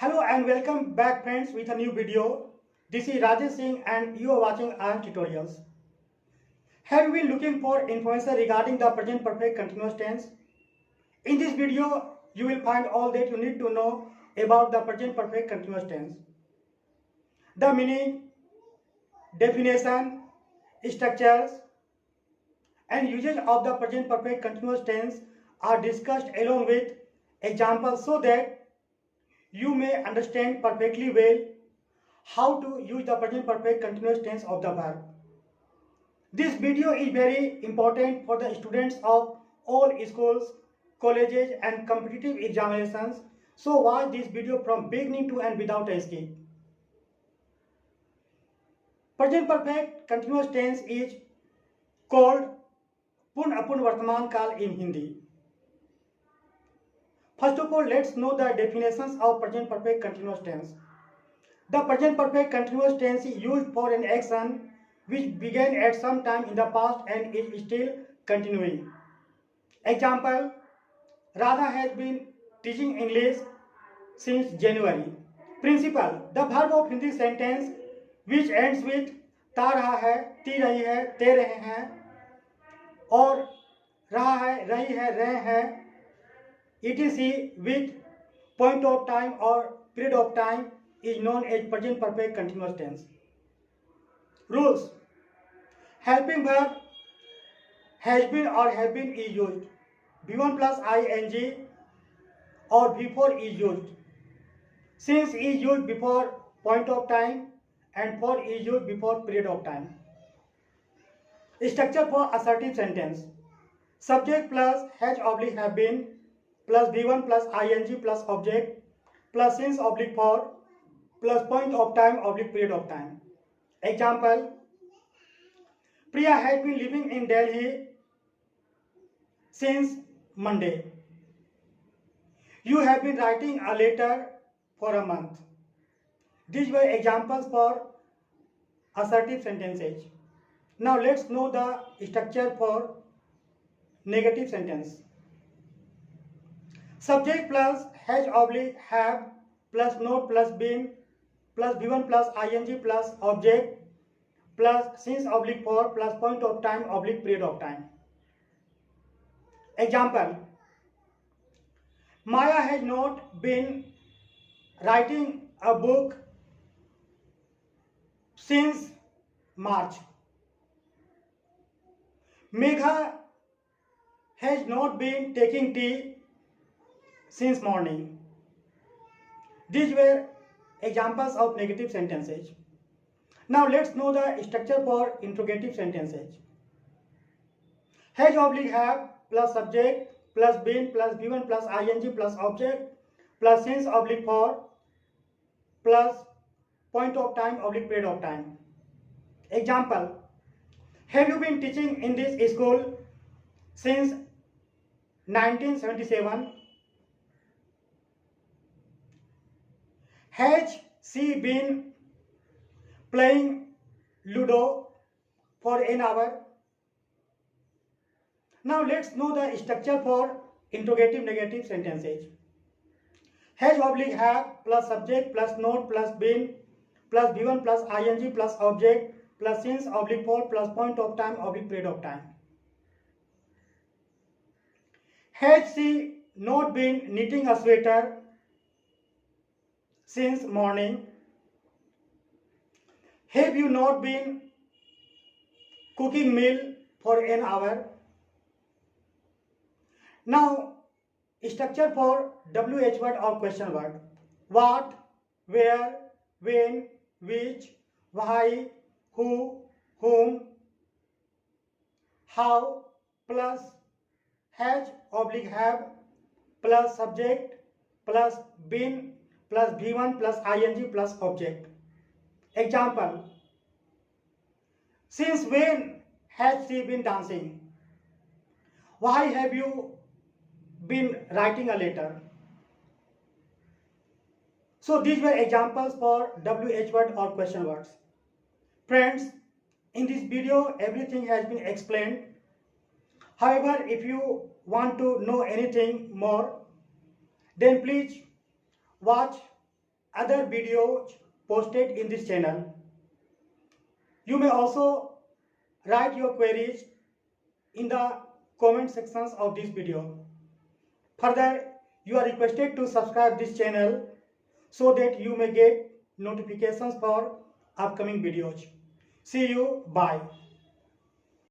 Hello and welcome back friends with a new video. This is Rajesh Singh and you are watching Ayansh Tutorials. Have you been looking for information regarding the present perfect continuous tense? In this video, you will find all that you need to know about the present perfect continuous tense. The meaning, definition, structures, and usage of the present perfect continuous tense are discussed along with examples so that you may understand perfectly well how to use the present perfect continuous tense of the verb. This video is very important for the students of all schools, colleges and competitive examinations. So watch this video from beginning to end without a skip. Present perfect continuous tense is called पूर्ण अपूर्ण वर्तमान काल in Hindi. First of all, let's know the definitions of present perfect continuous tense. The present perfect continuous tense is used for an action which began at some time in the past and is still continuing. Example, Radha has been teaching English since January. Principle, the verb of Hindi sentence which ends with ता रहा है, ती रही है, ते रहे हैं और रहा है, रही है, रहे हैं etc. with point of time or period of time is known as present perfect continuous tense. Rules. Helping verb has been or have been is used. V1 plus ing or before is used. Since is used before point of time and for is used before period of time. Structure for assertive sentence. Subject plus has oblique have been plus V1 plus ing plus object plus since oblique for plus point of time oblique period of time. Example, Priya has been living in Delhi since Monday. You have been writing a letter for a month. These were examples for assertive sentences. Now let's know the structure for negative sentence. Subject plus has oblique have plus not plus been plus V1 plus ing plus object plus since oblique for plus point of time oblique period of time. Example, Maya has not been writing a book since March. Megha has not been taking tea since morning. These were examples of negative sentences. Now let's know the structure for interrogative sentences. Has oblique have plus subject plus been plus V1 plus ing plus object plus since oblique for plus point of time oblique period of time. Example, have you been teaching in this school since 1977? Has she been playing Ludo for an hour? Now let's know the structure for interrogative negative sentences. Has oblique have plus subject plus not plus been plus V1 plus ing plus object plus since oblique for plus point of time oblique period of time. Has she not been knitting a sweater since morning? Have you not been cooking meal for an hour? Now, structure for WH word or question word. What, where, when, which, why, who, whom, how, plus has oblique have plus subject plus been plus V1 plus ing plus object. Example, since when has she been dancing? Why have you been writing a letter? So these were examples for WH word or question words. Friends, in this video everything has been explained. However, if you want to know anything more, then please watch other videos posted in this channel. You may also write your queries in the comment sections of this video. Further, you are requested to subscribe this channel so that you may get notifications for upcoming videos. See you. Bye.